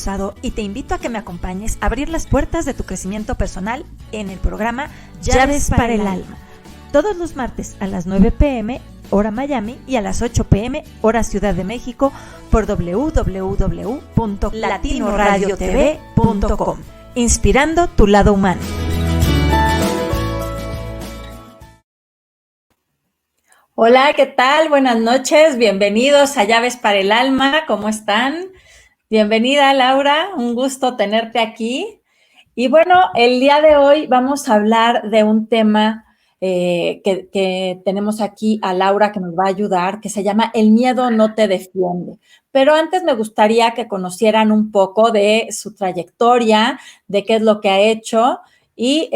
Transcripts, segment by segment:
Rosado y te invito a que me acompañes a abrir las puertas de tu crecimiento personal en el programa Llaves para el Alma. Todos los martes a las 9 p.m. hora Miami y a las 8 p.m. hora Ciudad de México por www.latinoradiotv.com. Inspirando tu lado humano. Hola, ¿qué tal? Buenas noches, bienvenidos a Llaves para el Alma, ¿cómo están? Bienvenida, Laura, un gusto tenerte aquí. Y bueno, el día de hoy vamos a hablar de un tema que tenemos aquí a Laura que nos va a ayudar, que se llama El miedo no te defiende. Pero antes me gustaría que conocieran un poco de su trayectoria, de qué es lo que ha hecho y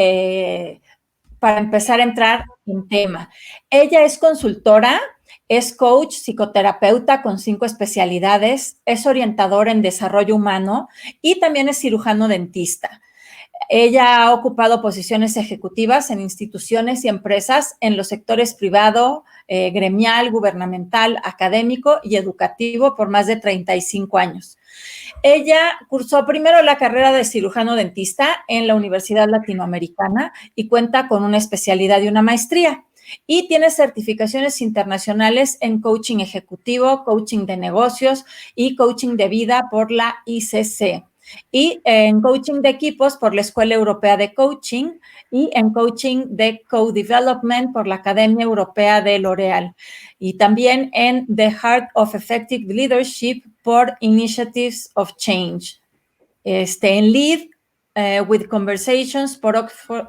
para empezar a entrar en tema. Ella es consultora, es coach, psicoterapeuta con 5 especialidades, es orientadora en desarrollo humano y también es cirujano dentista. Ella ha ocupado posiciones ejecutivas en instituciones y empresas en los sectores privado, gremial, gubernamental, académico y educativo por más de 35 años. Ella cursó primero la carrera de cirujano dentista en la Universidad Latinoamericana y cuenta con una especialidad y una maestría. Y tiene certificaciones internacionales en coaching ejecutivo, coaching de negocios y coaching de vida por la ICC. Y en coaching de equipos por la Escuela Europea de Coaching y en coaching de co-development por la Academia Europea de L'Oréal. Y también en The Heart of Effective Leadership por Initiatives of Change. En Lead with Conversations por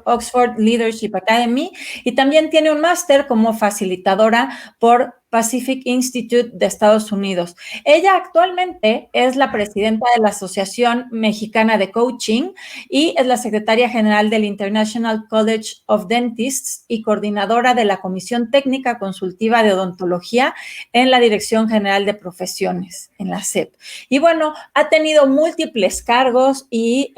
Oxford Leadership Academy y también tiene un máster como facilitadora por Pacific Institute de Estados Unidos. Ella actualmente es la presidenta de la Asociación Mexicana de Coaching y es la secretaria general del International College of Dentists y coordinadora de la Comisión Técnica Consultiva de Odontología en la Dirección General de Profesiones, en la SEP. Y bueno, ha tenido múltiples cargos y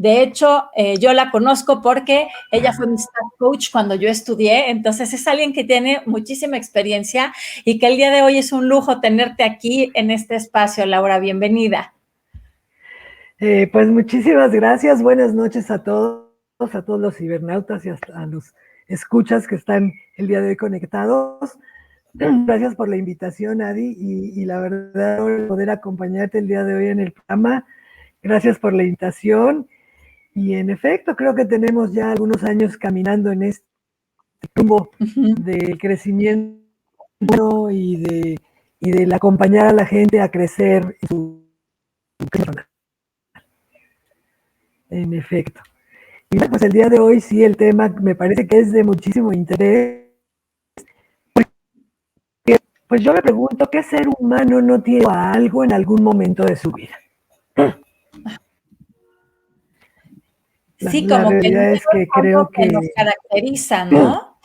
de hecho, yo la conozco porque ella fue mi staff coach cuando yo estudié, entonces es alguien que tiene muchísima experiencia y que el día de hoy es un lujo tenerte aquí en este espacio, Laura, bienvenida. Pues muchísimas gracias, buenas noches a todos los cibernautas y a los escuchas que están el día de hoy conectados. Gracias por la invitación, Adi, y la verdad, poder acompañarte el día de hoy en el programa. Gracias por la invitación. Y en efecto, creo que tenemos ya algunos años caminando en este rumbo de crecimiento y del acompañar a la gente a crecer en su persona. En efecto. Y bueno, pues el día de hoy sí, el tema me parece que es de muchísimo interés. Porque, pues yo me pregunto, ¿qué ser humano no tiene a algo en algún momento de su vida? Sí, como que el miedo es que creo que nos caracteriza, ¿no?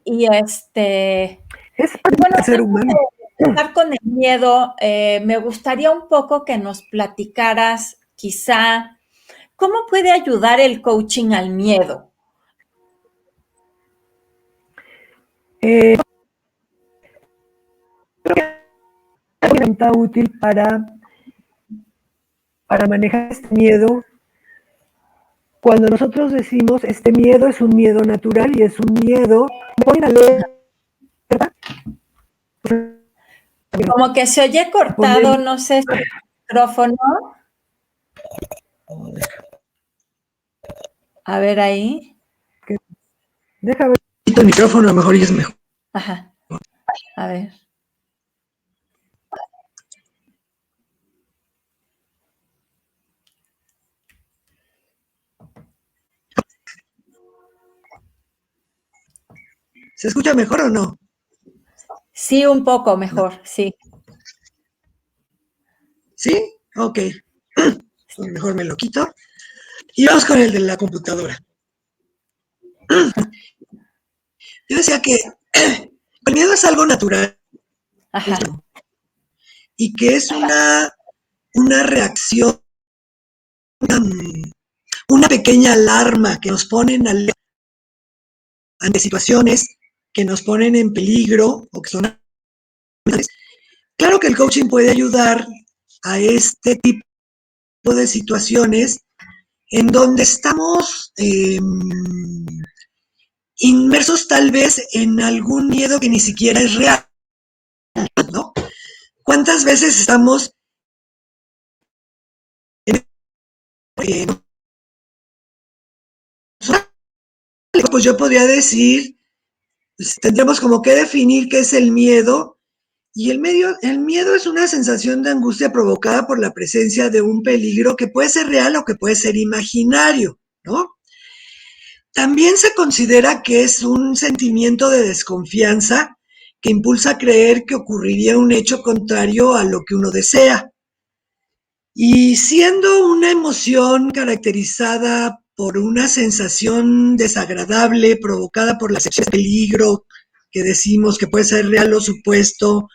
Y es bueno, ser humano. De empezar con el miedo, me gustaría un poco que nos platicaras, quizá, ¿cómo puede ayudar el coaching al miedo? Creo que es una herramienta útil para manejar este miedo. Cuando nosotros decimos este miedo es un miedo natural y es un miedo, me ponen alerta. Como que se oye cortado, no sé si el micrófono. A ver ahí. Déjame ver el micrófono, a lo mejor ya es mejor. Ajá. A ver. ¿Se escucha mejor o no? Sí, un poco mejor, sí. ¿Sí? Ok. Mejor me lo quito. Y vamos con el de la computadora. Yo decía que el miedo es algo natural. Ajá. Y que es una reacción, una pequeña alarma que nos ponen ante situaciones que nos ponen en peligro o que son amenazantes. Claro que el coaching puede ayudar a este tipo de situaciones en donde estamos inmersos tal vez en algún miedo que ni siquiera es real, ¿no? ¿Cuántas veces estamos en, pues yo podría decir, pues tendríamos como que definir qué es el miedo, y el miedo es una sensación de angustia provocada por la presencia de un peligro que puede ser real o que puede ser imaginario, ¿no? También se considera que es un sentimiento de desconfianza que impulsa a creer que ocurriría un hecho contrario a lo que uno desea. Y siendo una emoción caracterizada por una sensación desagradable provocada por la sensación de peligro, que decimos que puede ser real o supuesto,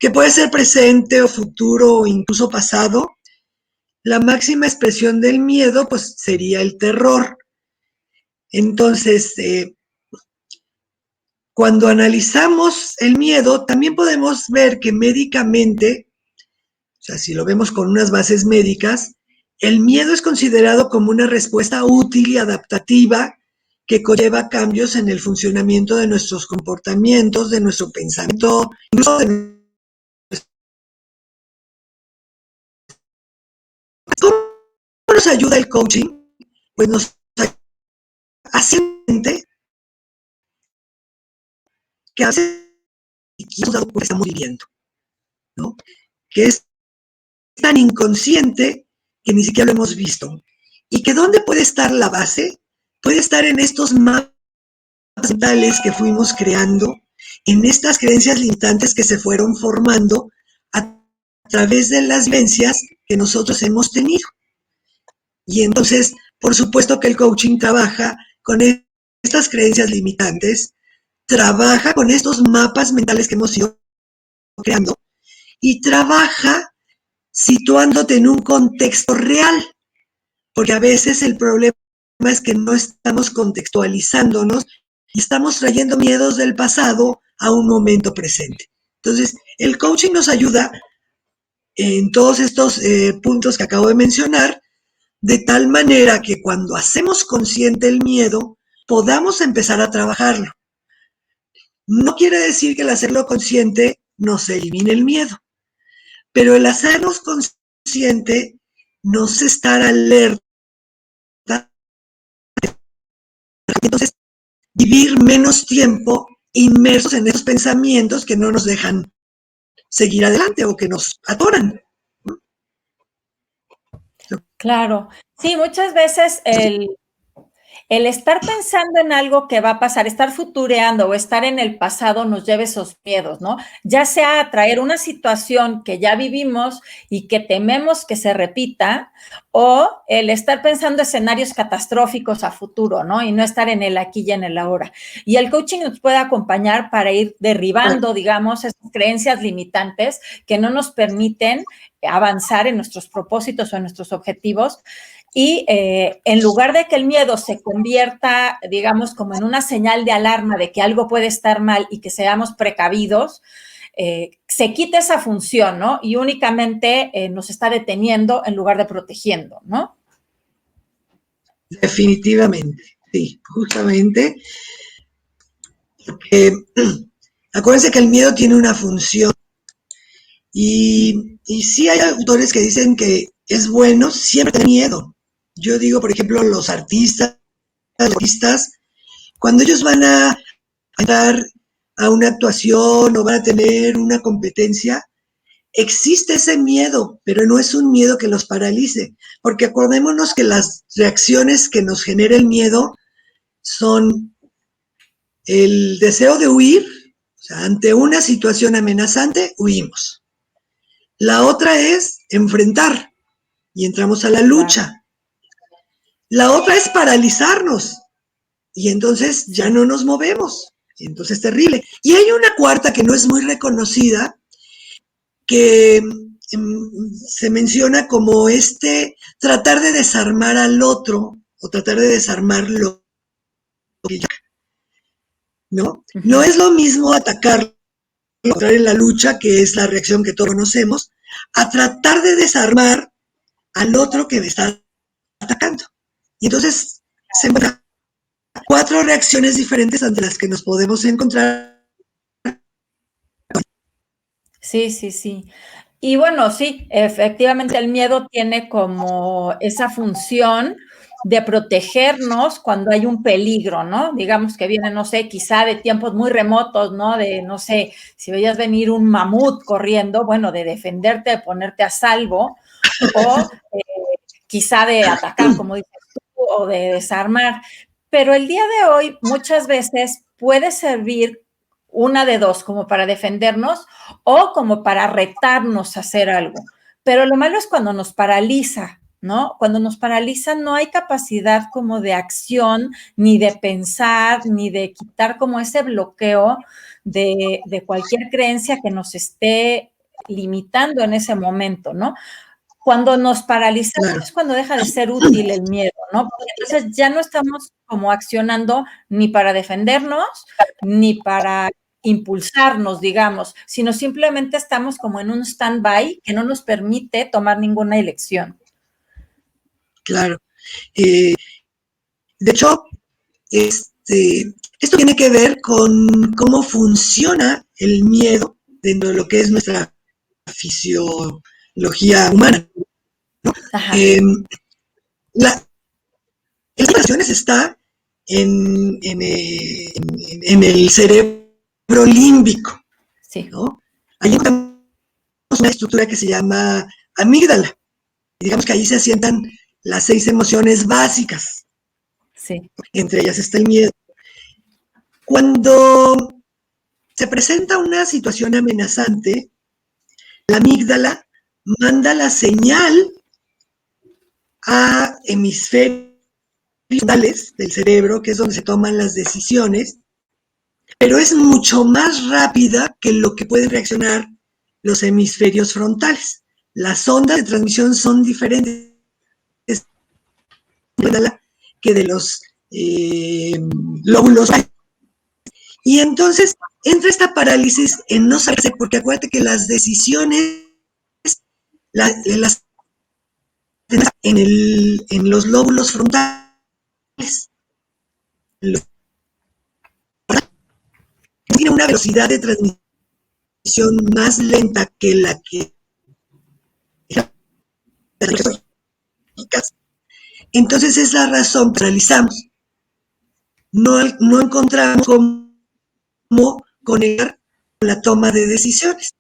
que puede ser presente o futuro o incluso pasado, la máxima expresión del miedo pues sería el terror. Entonces, cuando analizamos el miedo, también podemos ver que médicamente, o sea, si lo vemos con unas bases médicas, el miedo es considerado como una respuesta útil y adaptativa que conlleva cambios en el funcionamiento de nuestros comportamientos, de nuestro pensamiento, incluso de... ¿Cómo nos ayuda el coaching? Pues nos hace que a veces hemos dado cuenta que estamos viviendo, ¿no? Que es tan inconsciente que ni siquiera lo hemos visto. Y que ¿dónde puede estar la base? Puede estar en estos mapas mentales que fuimos creando, en estas creencias limitantes que se fueron formando a través de las vivencias que nosotros hemos tenido. Y entonces, por supuesto que el coaching trabaja con estas creencias limitantes, trabaja con estos mapas mentales que hemos ido creando y trabaja situándote en un contexto real, porque a veces el problema es que no estamos contextualizándonos y estamos trayendo miedos del pasado a un momento presente. Entonces, el coaching nos ayuda en todos estos puntos que acabo de mencionar, de tal manera que cuando hacemos consciente el miedo, podamos empezar a trabajarlo. No quiere decir que el hacerlo consciente nos elimine el miedo, pero el hacernos consciente nos estar alerta, entonces vivir menos tiempo inmersos en esos pensamientos que no nos dejan seguir adelante o que nos atoran. Claro. Sí, muchas veces el estar pensando en algo que va a pasar, estar futureando o estar en el pasado nos lleva esos miedos, ¿no? Ya sea a traer una situación que ya vivimos y que tememos que se repita, o el estar pensando escenarios catastróficos a futuro, ¿no? Y no estar en el aquí y en el ahora. Y el coaching nos puede acompañar para ir derribando, digamos, esas creencias limitantes que no nos permiten avanzar en nuestros propósitos o en nuestros objetivos. Y en lugar de que el miedo se convierta, digamos, como en una señal de alarma de que algo puede estar mal y que seamos precavidos, se quita esa función, ¿no? Y únicamente nos está deteniendo en lugar de protegiendo, ¿no? Definitivamente, sí, justamente. Acuérdense que el miedo tiene una función y sí hay autores que dicen que es bueno siempre tener miedo. Yo digo, por ejemplo, los artistas, cuando ellos van a entrar a una actuación o van a tener una competencia, existe ese miedo, pero no es un miedo que los paralice, porque acordémonos que las reacciones que nos genera el miedo son el deseo de huir, o sea, ante una situación amenazante, huimos. La otra es enfrentar y entramos a la lucha. La otra es paralizarnos y entonces ya no nos movemos. Y entonces es terrible. Y hay una cuarta que no es muy reconocida, que se menciona como tratar de desarmar al otro o tratar de desarmarlo, ¿no? No es lo mismo atacarlo, entrar en la lucha, que es la reacción que todos conocemos, a tratar de desarmar al otro que me está atacando. Y entonces se encuentran 4 reacciones diferentes ante las que nos podemos encontrar. Sí, sí, sí. Y bueno, sí, efectivamente el miedo tiene como esa función de protegernos cuando hay un peligro, ¿no? Digamos que viene, no sé, quizá de tiempos muy remotos, ¿no? De, no sé, si veías venir un mamut corriendo, bueno, de defenderte, de ponerte a salvo, o quizá de atacar, como dices tú, o de desarmar. Pero el día de hoy muchas veces puede servir una de dos, como para defendernos o como para retarnos a hacer algo. Pero lo malo es cuando nos paraliza, ¿no? Cuando nos paraliza no hay capacidad como de acción, ni de pensar, ni de quitar como ese bloqueo de cualquier creencia que nos esté limitando en ese momento, ¿no? Cuando nos paralizamos Claro, es cuando deja de ser útil el miedo, ¿no? Porque entonces ya no estamos como accionando ni para defendernos, ni para impulsarnos, digamos, sino simplemente estamos como en un stand-by que no nos permite tomar ninguna elección. claro. Eh, de hecho, esto tiene que ver con cómo funciona el miedo dentro de lo que es nuestra fisiología humana. Ajá, Eh, la, Estas operaciones está en el cerebro límbico, sí, ¿no? Ahí encontramos una estructura que se llama amígdala. Y digamos que ahí se asientan las 6 emociones básicas. sí, Entre ellas está el miedo. Cuando se presenta una situación amenazante, la amígdala manda la señal a hemisferios del cerebro, que es donde se toman las decisiones, pero es mucho más rápida que lo que pueden reaccionar los hemisferios frontales. Las ondas de transmisión son diferentes que de los lóbulos. Y entonces entra esta parálisis en no saberse, porque acuérdate que las decisiones las en los lóbulos frontales. Tiene una velocidad de transmisión más lenta que la que entonces es la razón que realizamos. No encontramos cómo conectar con la toma de decisiones.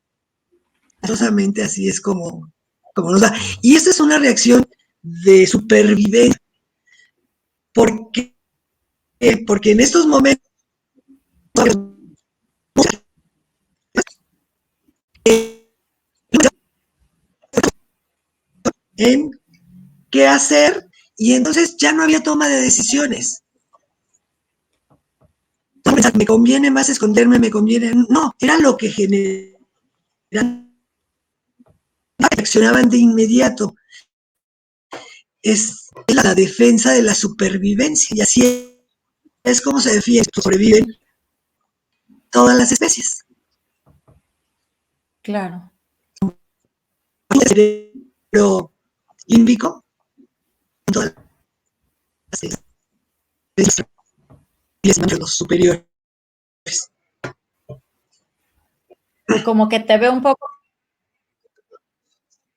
Solamente así es como nos da. Y esta es una reacción de supervivencia, porque, porque en estos momentos en qué hacer y entonces ya no había toma de decisiones. Me conviene más esconderme, me conviene. No, era lo que generaba. Reaccionaban de inmediato. Es la defensa de la supervivencia y así es como se defiende, sobreviven todas las especies. claro. El cerebro límbico, todas las especies, los superiores. Como que te veo un poco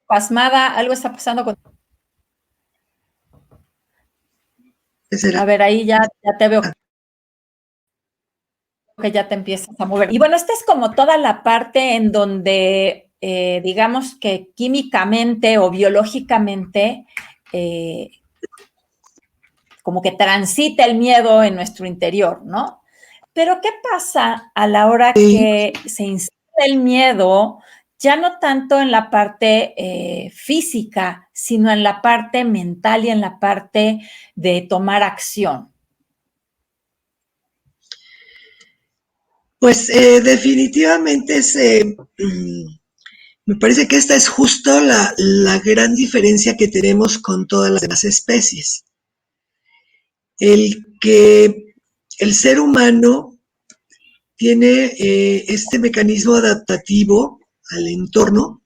pasmada, algo está pasando con... ¿Qué será? A ver, ahí ya te veo que ya te empiezas a mover. Y bueno, esta es como toda la parte en donde, digamos que químicamente o biológicamente, eh, como que transita el miedo en nuestro interior, ¿no? Pero ¿qué pasa a la hora Sí. que se instala el miedo, ya no tanto en la parte física, sino en la parte mental y en la parte de tomar acción? Pues definitivamente me parece que esta es justo la gran diferencia que tenemos con todas las demás especies. El que el ser humano tiene este mecanismo adaptativo al entorno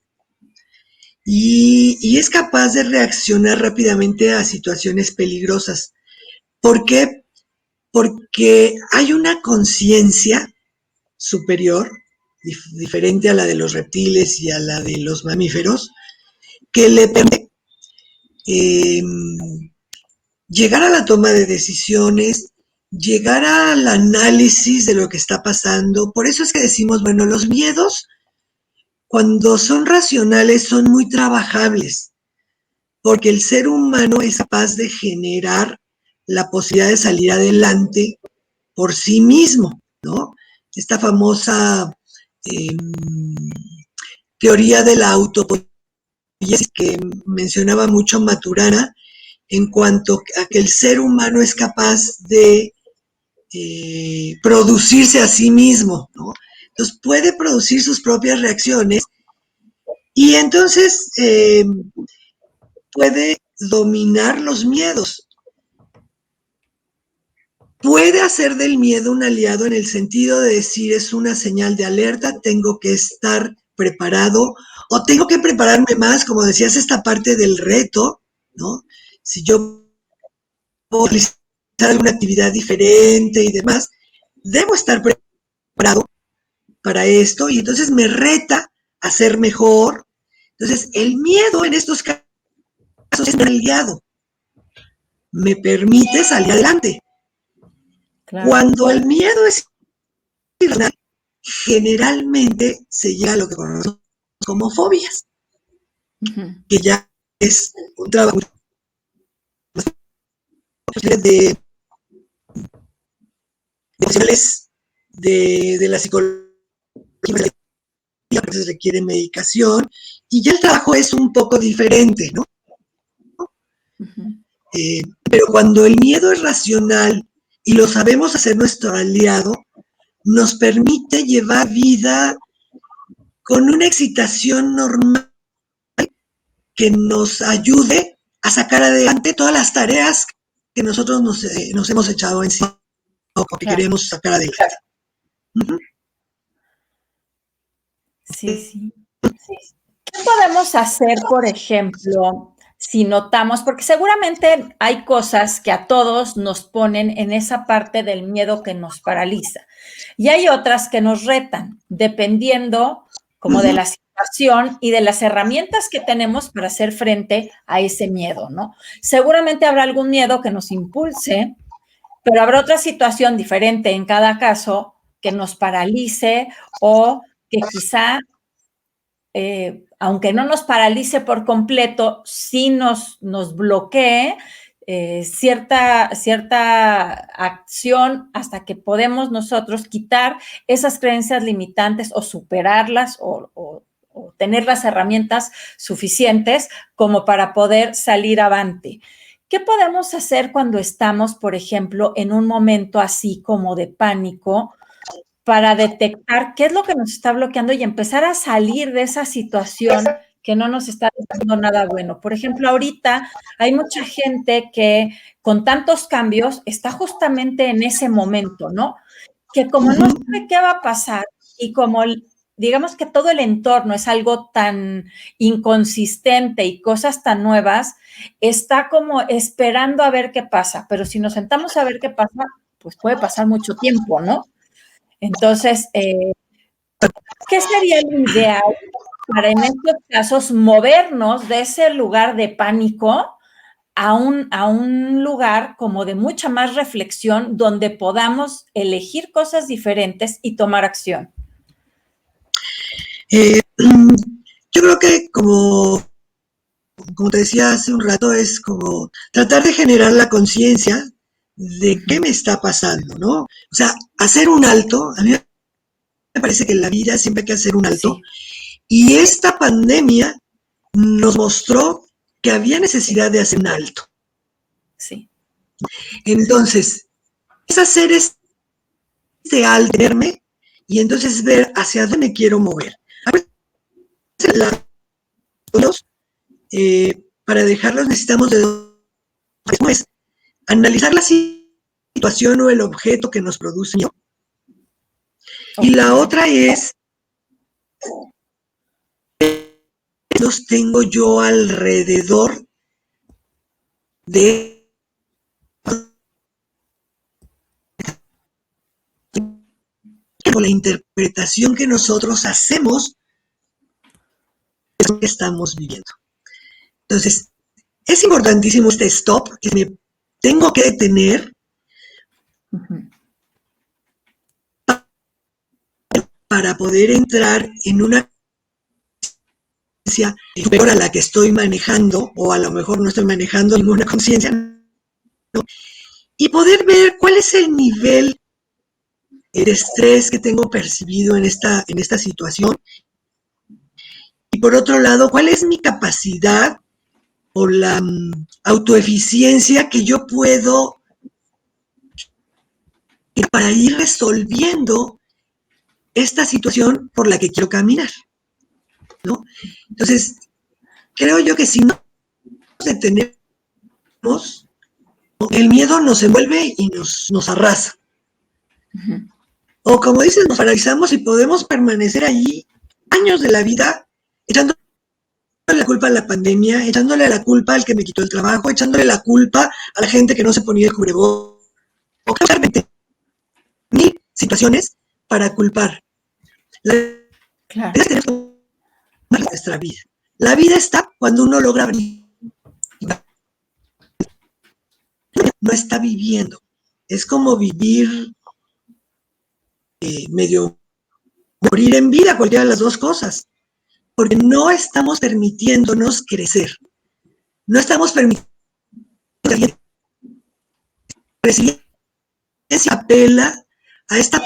y es capaz de reaccionar rápidamente a situaciones peligrosas. ¿Por qué? Porque hay una conciencia superior, diferente a la de los reptiles y a la de los mamíferos, que le permite eh, llegar a la toma de decisiones, llegar al análisis de lo que está pasando. Por eso es que decimos, bueno, los miedos, cuando son racionales, son muy trabajables, porque el ser humano es capaz de generar la posibilidad de salir adelante por sí mismo, ¿no? Esta famosa eh, teoría de la autopoiesis que mencionaba mucho Maturana, en cuanto a que el ser humano es capaz de producirse a sí mismo, ¿no? Entonces puede producir sus propias reacciones y entonces puede dominar los miedos. Puede hacer del miedo un aliado en el sentido de decir es una señal de alerta, tengo que estar preparado o tengo que prepararme más, como decías, esta parte del reto, ¿no? Si yo puedo realizar alguna actividad diferente y demás, debo estar preparado para esto y entonces me reta a ser mejor. Entonces, el miedo en estos casos es un aliado, me permite salir adelante. Claro. Cuando el miedo es irracional, generalmente se llega a lo que conocemos como fobias, que ya es un trabajo de profesionales de la psicología, a veces requiere medicación, y ya el trabajo es un poco diferente, ¿no? Pero cuando el miedo es racional y lo sabemos hacer nuestro aliado, nos permite llevar vida con una excitación normal que nos ayude a sacar adelante todas las tareas que nosotros nos hemos echado encima o que queremos sacar adelante. Sí. ¿Qué podemos hacer, por ejemplo, si notamos, porque seguramente hay cosas que a todos nos ponen en esa parte del miedo que nos paraliza y hay otras que nos retan, dependiendo como de la situación y de las herramientas que tenemos para hacer frente a ese miedo, ¿no? Seguramente habrá algún miedo que nos impulse, pero habrá otra situación diferente en cada caso que nos paralice o que quizá aunque no nos paralice por completo, sí nos bloquee cierta acción hasta que podemos nosotros quitar esas creencias limitantes o superarlas o tener las herramientas suficientes como para poder salir avante. ¿Qué podemos hacer cuando estamos, por ejemplo, en un momento así como de pánico, para detectar qué es lo que nos está bloqueando y empezar a salir de esa situación que no nos está dando nada bueno? Por ejemplo, ahorita hay mucha gente que con tantos cambios está justamente en ese momento, ¿no? Que como no sabe qué va a pasar y como digamos que todo el entorno es algo tan inconsistente y cosas tan nuevas, está como esperando a ver qué pasa. Pero si nos sentamos a ver qué pasa, pues puede pasar mucho tiempo, ¿no? Entonces, ¿qué sería lo ideal para en estos casos movernos de ese lugar de pánico a un lugar como de mucha más reflexión donde podamos elegir cosas diferentes y tomar acción? Yo creo que como te decía hace un rato, es como tratar de generar la conciencia de qué me está pasando, ¿no? O sea, hacer un alto. A mí me parece que en la vida siempre hay que hacer un alto. Sí. Y esta pandemia nos mostró que había necesidad de hacer un alto. Sí. Entonces, es hacer este alto, verme, y entonces ver hacia dónde me quiero mover. A veces para dejarlos necesitamos después analizar la situación o el objeto que nos produce miedo. Okay. Y la otra es los tengo yo alrededor de la interpretación que nosotros hacemos de lo que estamos viviendo. Entonces, es importantísimo este stop, que me tengo que detener para poder entrar en una conciencia superior a la que estoy manejando, o a lo mejor no estoy manejando ninguna conciencia, ¿no? Y poder ver cuál es el nivel de estrés que tengo percibido en esta situación. Y por otro lado, cuál es mi capacidad o la autoeficiencia que yo puedo para ir resolviendo esta situación por la que quiero caminar, ¿no? Entonces, creo yo que si no nos detenemos, el miedo nos envuelve y nos arrasa. O como dicen, nos paralizamos y podemos permanecer ahí años de la vida echándole la culpa a la pandemia, echándole la culpa al que me quitó el trabajo, echándole la culpa a la gente que no se ponía el cubrebocas, mil situaciones para culpar. La Claro. vida es nuestra vida. La vida está cuando uno logra abrir. No está viviendo. Es como vivir medio morir en vida, cualquiera de las dos cosas. Porque no estamos permitiéndonos crecer. No estamos permitiendo. Resiliencia apela a esta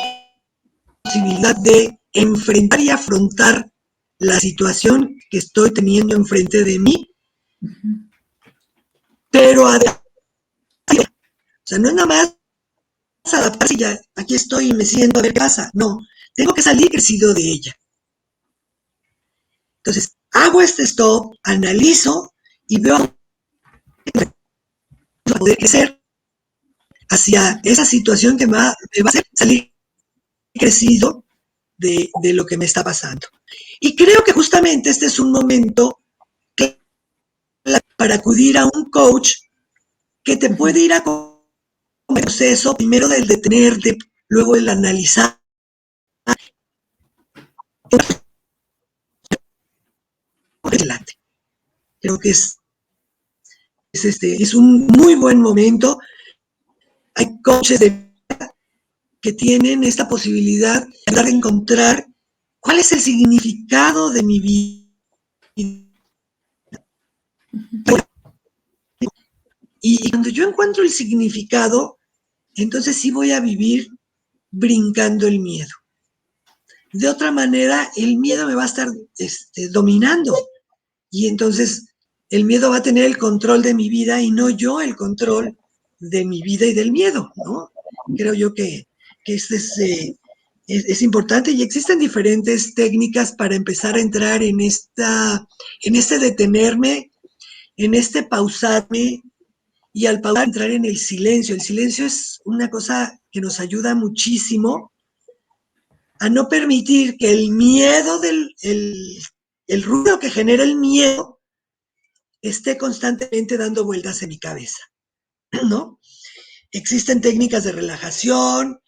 posibilidad de enfrentar y afrontar la situación que estoy teniendo enfrente de mí, pero además, o sea, no es nada más adaptarse y ya, aquí estoy y me siento a ver qué pasa. No, tengo que salir crecido de ella. Entonces, hago este stop, analizo y veo a poder crecer hacia esa situación que me va a hacer salir crecido de lo que me está pasando. Y creo que justamente este es un momento para acudir a un coach que te puede ir a un proceso, primero del detenerte, luego del analizar. Creo que es un muy buen momento. Hay coaches que tienen esta posibilidad de encontrar cuál es el significado de mi vida. Y cuando yo encuentro el significado, entonces sí voy a vivir brincando el miedo. De otra manera, el miedo me va a estar dominando. Y entonces el miedo va a tener el control de mi vida y no yo el control de mi vida y del miedo, ¿no? Creo yo que esto es importante y existen diferentes técnicas para empezar a entrar en este detenerme, en este pausarme y al pausar entrar en el silencio. El silencio es una cosa que nos ayuda muchísimo a no permitir que el miedo el ruido que genera el miedo esté constantemente dando vueltas en mi cabeza, ¿no? Existen técnicas de relajación,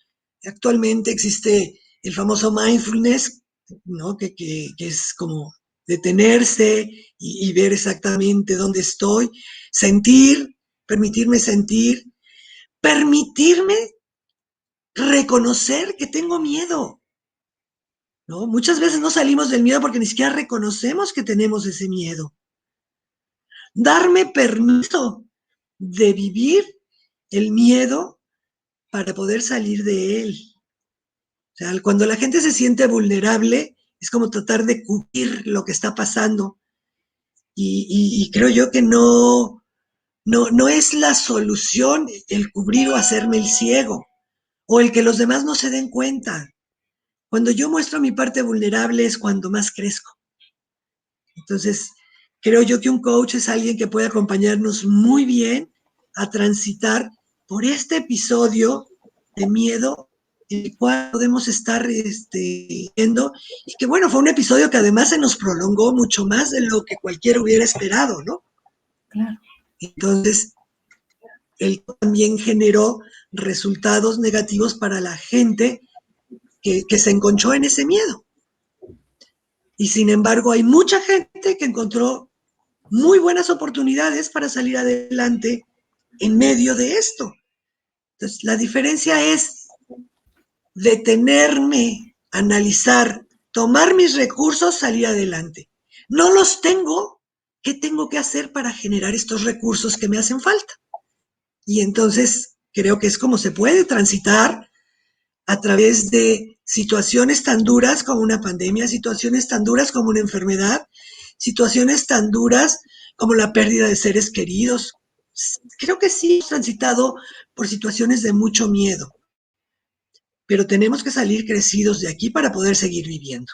actualmente existe el famoso mindfulness, ¿no? Que es como detenerse y ver exactamente dónde estoy, permitirme sentir, permitirme reconocer que tengo miedo, ¿no? Muchas veces no salimos del miedo porque ni siquiera reconocemos que tenemos ese miedo. Darme permiso de vivir el miedo para poder salir de él. O sea, cuando la gente se siente vulnerable, es como tratar de cubrir lo que está pasando. Y creo yo que no es la solución el cubrir o hacerme el ciego, o el que los demás no se den cuenta. Cuando yo muestro mi parte vulnerable es cuando más crezco. Entonces, creo yo que un coach es alguien que puede acompañarnos muy bien a transitar por este episodio de miedo el cual podemos estar viendo, y que bueno, fue un episodio que además se nos prolongó mucho más de lo que cualquiera hubiera esperado, ¿no? Claro. Entonces, él también generó resultados negativos para la gente que se enconchó en ese miedo. Y sin embargo, hay mucha gente que encontró muy buenas oportunidades para salir adelante en medio de esto. Entonces, la diferencia es detenerme, analizar, tomar mis recursos, salir adelante. No los tengo, ¿qué tengo que hacer para generar estos recursos que me hacen falta? Y entonces creo que es como se puede transitar a través de situaciones tan duras como una pandemia, situaciones tan duras como una enfermedad, situaciones tan duras como la pérdida de seres queridos. Creo que sí hemos transitado por situaciones de mucho miedo, pero tenemos que salir crecidos de aquí para poder seguir viviendo.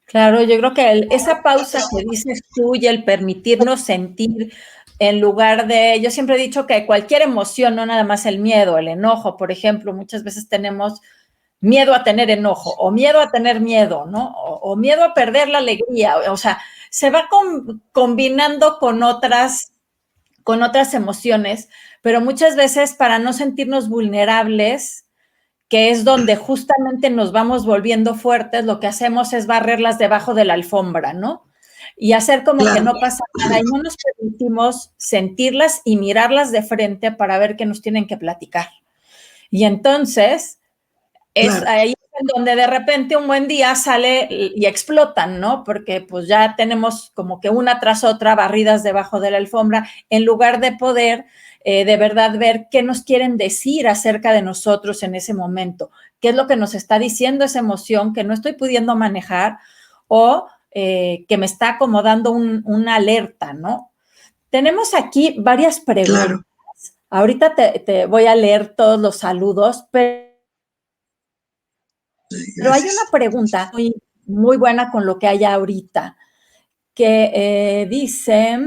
Claro, yo creo que esa pausa que dices tú y el permitirnos sentir en lugar de, yo siempre he dicho que cualquier emoción, no nada más el miedo, el enojo, por ejemplo, muchas veces tenemos miedo a tener enojo o miedo a tener miedo, ¿no? O miedo a perder la alegría, o sea, se va combinando con otras emociones, pero muchas veces para no sentirnos vulnerables, que es donde justamente nos vamos volviendo fuertes, lo que hacemos es barrerlas debajo de la alfombra, ¿no? Y hacer como que Claro, no pasa nada y no nos permitimos sentirlas y mirarlas de frente para ver qué nos tienen que platicar. Y entonces es claro. ahí donde de repente un buen día sale y explotan, ¿no? Porque pues ya tenemos como que una tras otra barridas debajo de la alfombra, en lugar de poder de verdad ver qué nos quieren decir acerca de nosotros en ese momento, qué es lo que nos está diciendo esa emoción que no estoy pudiendo manejar o que me está como dando una alerta, ¿no? Tenemos aquí varias preguntas. Claro. Ahorita te voy a leer todos los saludos, pero hay una Gracias. pregunta muy buena con lo que hay ahorita, que dice,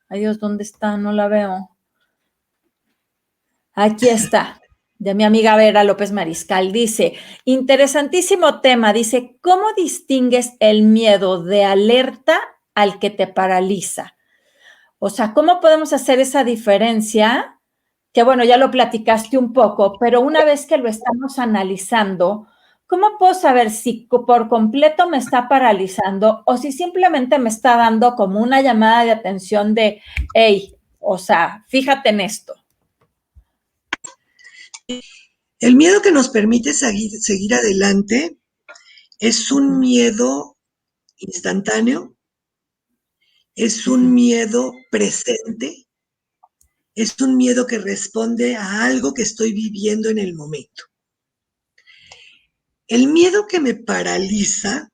ay Dios, ¿dónde está? No la veo. Aquí está, de mi amiga Vera López Mariscal. Dice, interesantísimo tema, dice, ¿cómo distingues el miedo de alerta al que te paraliza? O sea, ¿cómo podemos hacer esa diferencia? Que bueno, ya lo platicaste un poco, pero una vez que lo estamos analizando, ¿cómo puedo saber si por completo me está paralizando o si simplemente me está dando como una llamada de atención de, hey, o sea, fíjate en esto? El miedo que nos permite seguir adelante es un miedo instantáneo, es un miedo presente, es un miedo que responde a algo que estoy viviendo en el momento. El miedo que me paraliza,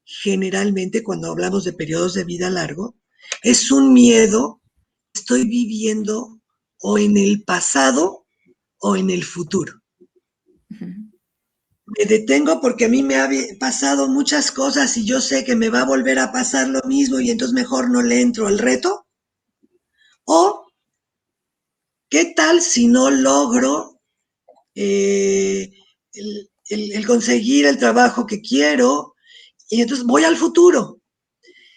generalmente cuando hablamos de periodos de vida largo, es un miedo que estoy viviendo o en el pasado o en el futuro. Me detengo porque a mí me ha pasado muchas cosas y yo sé que me va a volver a pasar lo mismo y entonces mejor no le entro al reto. O, ¿qué tal si no logro el conseguir el trabajo que quiero? Y entonces voy al futuro.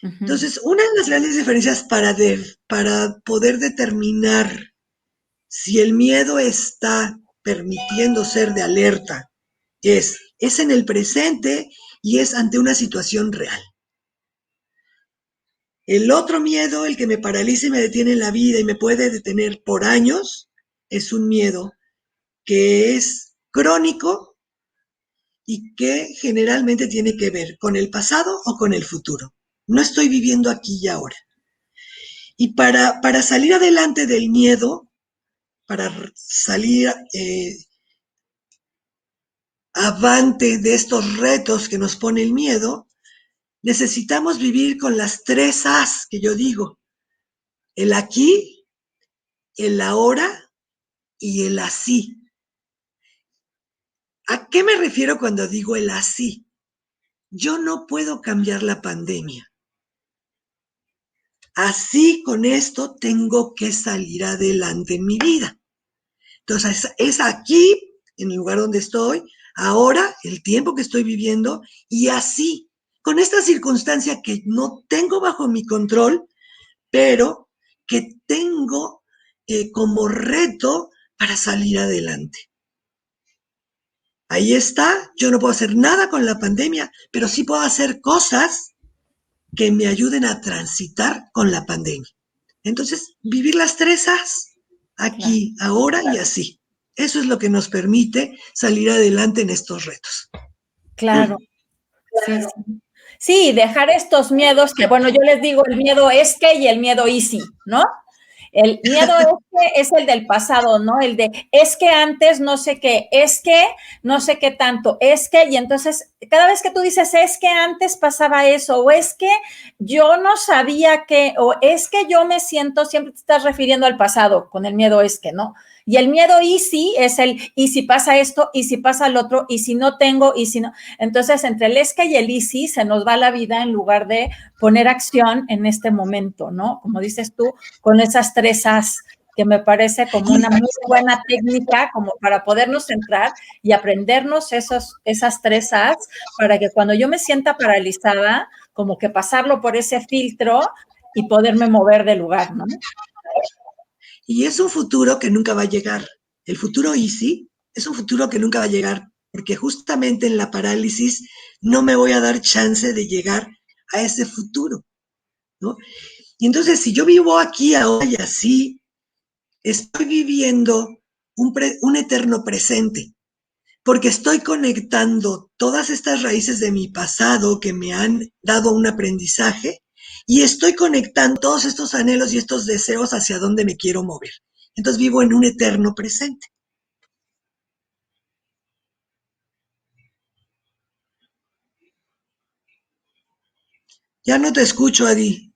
Entonces, una de las grandes diferencias para poder determinar si el miedo está permitiendo ser de alerta es en el presente y es ante una situación real. El otro miedo, el que me paraliza y me detiene en la vida y me puede detener por años, es un miedo que es crónico y que generalmente tiene que ver con el pasado o con el futuro. No estoy viviendo aquí y ahora. Y para salir adelante del miedo, para salir avante de estos retos que nos pone el miedo, necesitamos vivir con las 3 As que yo digo: el aquí, el ahora y el así. ¿A qué me refiero cuando digo el así? Yo no puedo cambiar la pandemia. Así con esto tengo que salir adelante en mi vida. Entonces, es aquí, en el lugar donde estoy, ahora, el tiempo que estoy viviendo, y así, con esta circunstancia que no tengo bajo mi control, pero que tengo como reto para salir adelante. Ahí está, yo no puedo hacer nada con la pandemia, pero sí puedo hacer cosas que me ayuden a transitar con la pandemia. Entonces, vivir las tres A's, aquí, ahora y así. Eso es lo que nos permite salir adelante en estos retos. Claro, sí, sí. Sí, dejar estos miedos que, bueno, yo les digo el miedo es que y el miedo easy, ¿no? El miedo es el del pasado, ¿no? El de es que antes no sé qué, es que no sé qué tanto, es que, y entonces cada vez que tú dices es que antes pasaba eso, o es que yo no sabía que, o es que yo me siento, siempre te estás refiriendo al pasado con el miedo es que, ¿no? Y el miedo easy es el, y si pasa esto, y si pasa el otro, y si no tengo, y si no. Entonces, entre el es que y el easy se nos va la vida en lugar de poner acción en este momento, ¿no? Como dices tú, con esas tres As, que me parece como una muy buena técnica como para podernos centrar y aprendernos esas tres As para que cuando yo me sienta paralizada, como que pasarlo por ese filtro y poderme mover de lugar, ¿no? Y es un futuro que nunca va a llegar. El futuro easy es un futuro que nunca va a llegar, porque justamente en la parálisis no me voy a dar chance de llegar a ese futuro, ¿no? Y entonces, si yo vivo aquí, ahora y así, estoy viviendo un eterno presente, porque estoy conectando todas estas raíces de mi pasado que me han dado un aprendizaje y estoy conectando todos estos anhelos y estos deseos hacia dónde me quiero mover. Entonces vivo en un eterno presente. Ya no te escucho, Adi.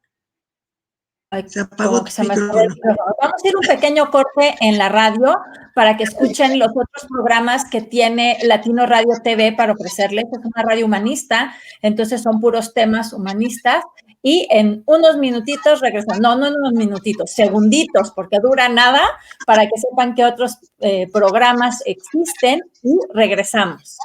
Ay, Se apagó como tu que se me fue el micrófono. micrófono. Vamos a ir un pequeño corte en la radio para que escuchen los otros programas que tiene Latino Radio TV para ofrecerles. Es una radio humanista, entonces son puros temas humanistas. Y en unos minutitos regresan, no en unos minutitos, segunditos, porque dura nada, para que sepan que otros programas existen y regresamos.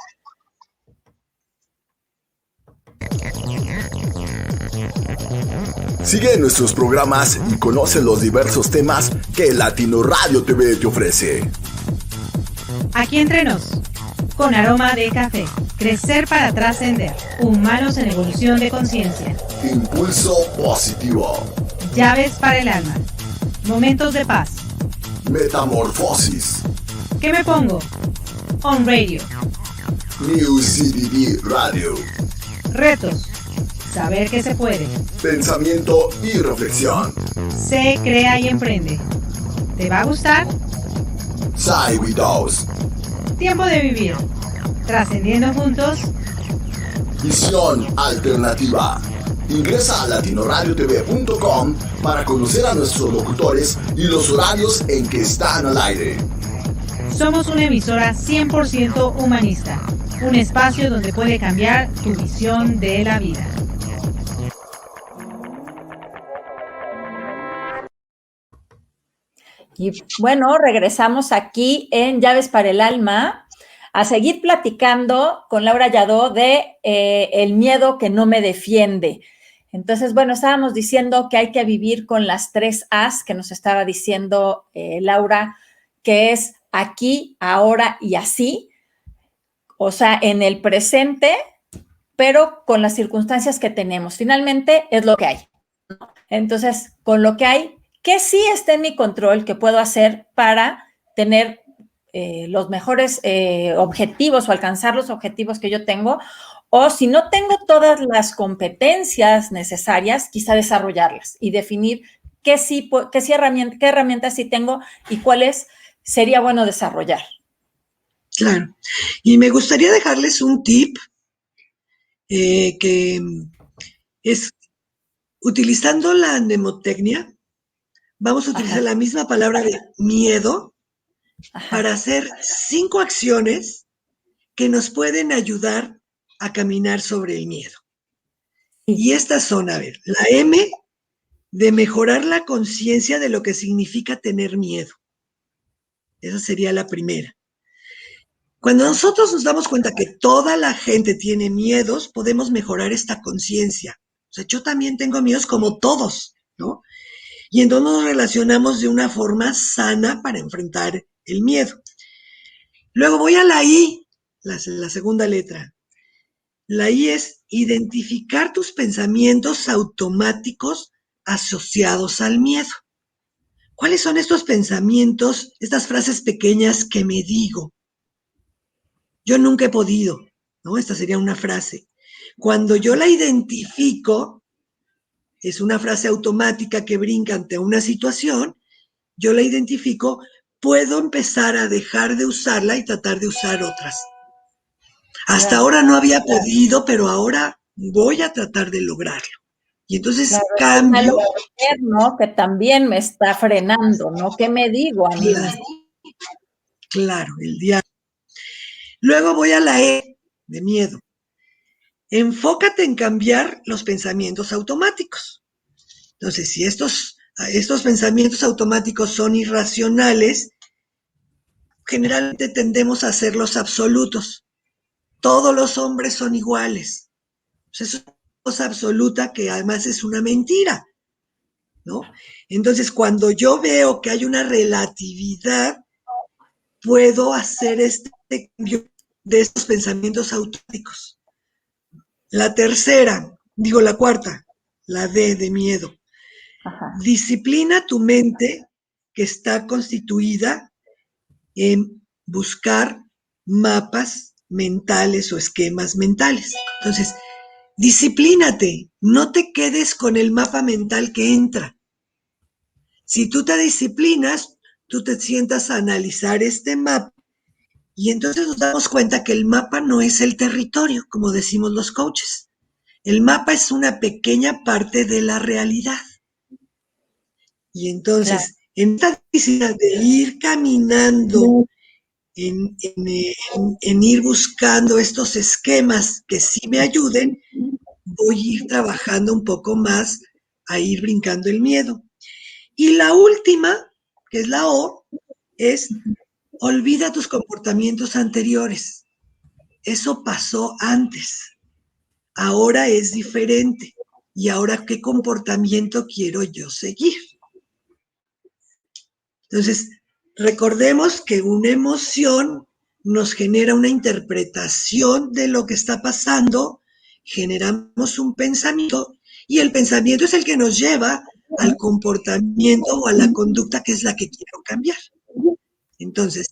Sigue nuestros programas y conoce los diversos temas que Latino Radio TV te ofrece. Aquí entre nos, con aroma de café, crecer para trascender, humanos en evolución de conciencia. Impulso positivo. Llaves para el alma, momentos de paz. Metamorfosis. ¿Qué me pongo? On Radio. New CBD Radio. Retos. Saber que se puede. Pensamiento y reflexión. Se crea y emprende. ¿Te va a gustar? Sai with us. Tiempo de vivir. Trascendiendo juntos. Visión alternativa. Ingresa a latinoradiotv.com para conocer a nuestros locutores y los horarios en que están al aire. Somos una emisora 100% humanista. Un espacio donde puede cambiar tu visión de la vida. Y bueno, regresamos aquí en Llaves para el Alma a seguir platicando con Laura Yadó de el miedo que no me defiende. Entonces, bueno, estábamos diciendo que hay que vivir con las tres As que nos estaba diciendo Laura, que es aquí, ahora y así. O sea, en el presente, pero con las circunstancias que tenemos. Finalmente, es lo que hay, ¿no? Entonces, con lo que hay, ¿qué sí está en mi control que puedo hacer para tener los mejores objetivos o alcanzar los objetivos que yo tengo? O si no tengo todas las competencias necesarias, quizá desarrollarlas y definir qué herramientas sí tengo y cuáles sería bueno desarrollar. Claro. Y me gustaría dejarles un tip que es, utilizando la mnemotecnia, vamos a utilizar la misma palabra de miedo para hacer 5 acciones que nos pueden ayudar a caminar sobre el miedo. Y estas son, a ver, la M de mejorar la conciencia de lo que significa tener miedo. Esa sería la primera. Cuando nosotros nos damos cuenta que toda la gente tiene miedos, podemos mejorar esta conciencia. O sea, yo también tengo miedos como todos, ¿no? Y entonces nos relacionamos de una forma sana para enfrentar el miedo. Luego voy a la I, la segunda letra. La I es identificar tus pensamientos automáticos asociados al miedo. ¿Cuáles son estos pensamientos, estas frases pequeñas que me digo? Yo nunca he podido, ¿no? Esta sería una frase. Cuando yo la identifico, es una frase automática que brinca ante una situación, yo la identifico, puedo empezar a dejar de usarla y tratar de usar otras. Hasta ahora no había podido, pero ahora voy a tratar de lograrlo. Y entonces cambio. ¿No? Que también me está frenando, ¿no? ¿Qué me digo a mí? Claro, el diálogo. Luego voy a la E de miedo. Enfócate en cambiar los pensamientos automáticos. Entonces, si estos pensamientos automáticos son irracionales, generalmente tendemos a hacerlos absolutos. Todos los hombres son iguales. Pues es una cosa absoluta que además es una mentira, ¿no? Entonces, cuando yo veo que hay una relatividad, puedo hacer este cambio de estos pensamientos automáticos. La cuarta, la D de miedo. Ajá. Disciplina tu mente, que está constituida en buscar mapas mentales o esquemas mentales. Entonces, disciplínate, no te quedes con el mapa mental que entra. Si tú te disciplinas, tú te sientas a analizar este mapa y entonces nos damos cuenta que el mapa no es el territorio, como decimos los coaches. El mapa es una pequeña parte de la realidad. Y entonces, en esta necesidad de ir caminando, en ir buscando estos esquemas que sí me ayuden, voy a ir trabajando un poco más a ir brincando el miedo. Y la última, que es la O, es olvida tus comportamientos anteriores. Eso pasó antes. Ahora es diferente. ¿Y ahora qué comportamiento quiero yo seguir? Entonces, recordemos que una emoción nos genera una interpretación de lo que está pasando, generamos un pensamiento y el pensamiento es el que nos lleva al comportamiento o a la conducta que es la que quiero cambiar. Entonces,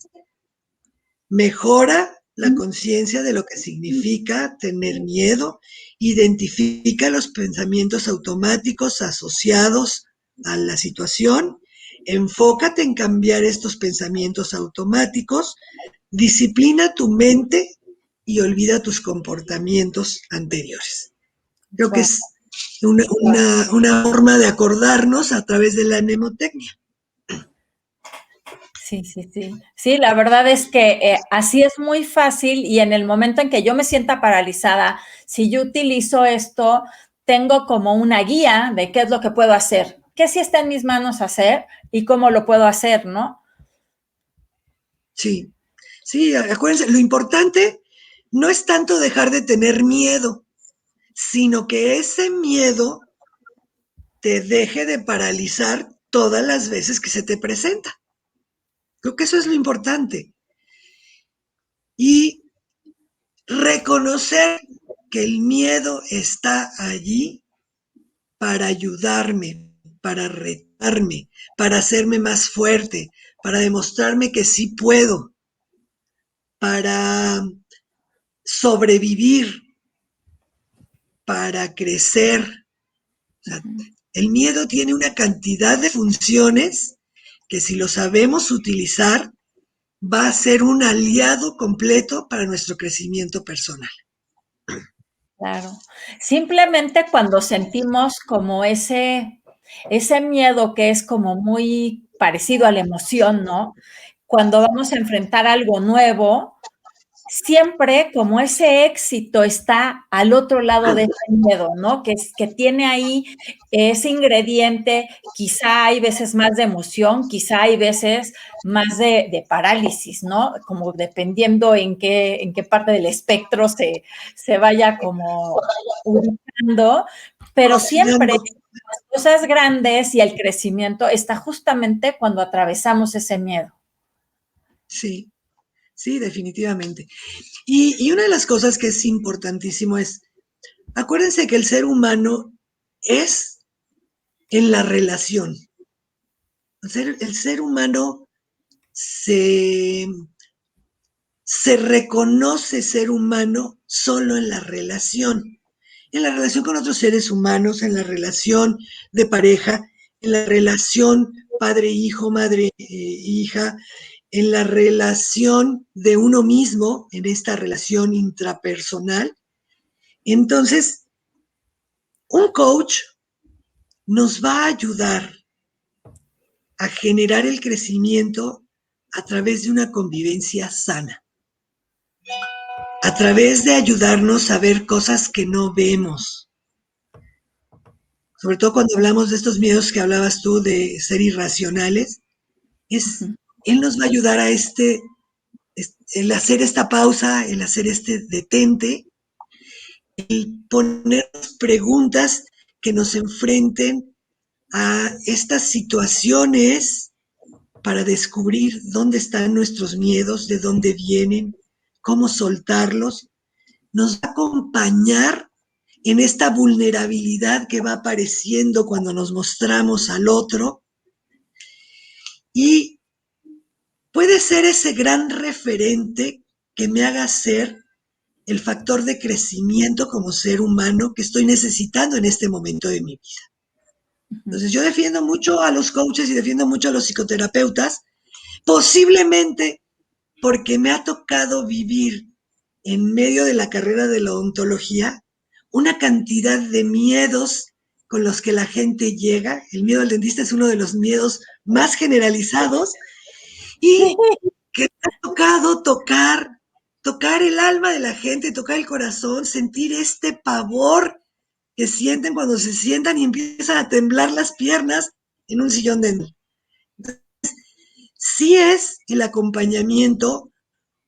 mejora la conciencia de lo que significa tener miedo, identifica los pensamientos automáticos asociados a la situación, enfócate en cambiar estos pensamientos automáticos, disciplina tu mente y olvida tus comportamientos anteriores. Creo que es una forma de acordarnos a través de la mnemotecnia. Sí, sí, sí. Sí, la verdad es que así es muy fácil y en el momento en que yo me sienta paralizada, si yo utilizo esto, tengo como una guía de qué es lo que puedo hacer, qué sí está en mis manos hacer y cómo lo puedo hacer, ¿no? Sí, sí, acuérdense, lo importante no es tanto dejar de tener miedo, sino que ese miedo te deje de paralizar todas las veces que se te presenta. Creo que eso es lo importante. Y reconocer que el miedo está allí para ayudarme, para retarme, para hacerme más fuerte, para demostrarme que sí puedo, para sobrevivir, para crecer. O sea, el miedo tiene una cantidad de funciones que si lo sabemos utilizar, va a ser un aliado completo para nuestro crecimiento personal. Claro. Simplemente cuando sentimos como ese miedo que es como muy parecido a la emoción, ¿no? Cuando vamos a enfrentar algo nuevo, siempre como ese éxito está al otro lado de ese miedo, ¿no? Que tiene ahí ese ingrediente, quizá hay veces más de emoción, quizá hay veces más de parálisis, ¿no? Como dependiendo en qué parte del espectro se vaya como ubicando, pero siempre las cosas grandes y el crecimiento está justamente cuando atravesamos ese miedo. Sí, sí, definitivamente. Y una de las cosas que es importantísimo es, acuérdense que el ser humano es en la relación. El ser humano se, se reconoce ser humano solo en la relación con otros seres humanos, en la relación de pareja, en la relación padre-hijo, madre-hija, en la relación de uno mismo, en esta relación intrapersonal. Entonces, un coach nos va a ayudar a generar el crecimiento a través de una convivencia sana, a través de ayudarnos a ver cosas que no vemos. Sobre todo cuando hablamos de estos miedos que hablabas tú de ser irracionales, él nos va a ayudar a el hacer esta pausa, el hacer este detente, el poner preguntas que nos enfrenten a estas situaciones para descubrir dónde están nuestros miedos, de dónde vienen, cómo soltarlos. Nos va a acompañar en esta vulnerabilidad que va apareciendo cuando nos mostramos al otro y puede ser ese gran referente que me haga ser el factor de crecimiento como ser humano que estoy necesitando en este momento de mi vida. Entonces yo defiendo mucho a los coaches y defiendo mucho a los psicoterapeutas, posiblemente porque me ha tocado vivir en medio de la carrera de la odontología una cantidad de miedos con los que la gente llega. El miedo al dentista es uno de los miedos más generalizados y que me ha tocado tocar el alma de la gente, tocar el corazón, sentir este pavor que sienten cuando se sientan y empiezan a temblar las piernas en un sillón dental. Sí es el acompañamiento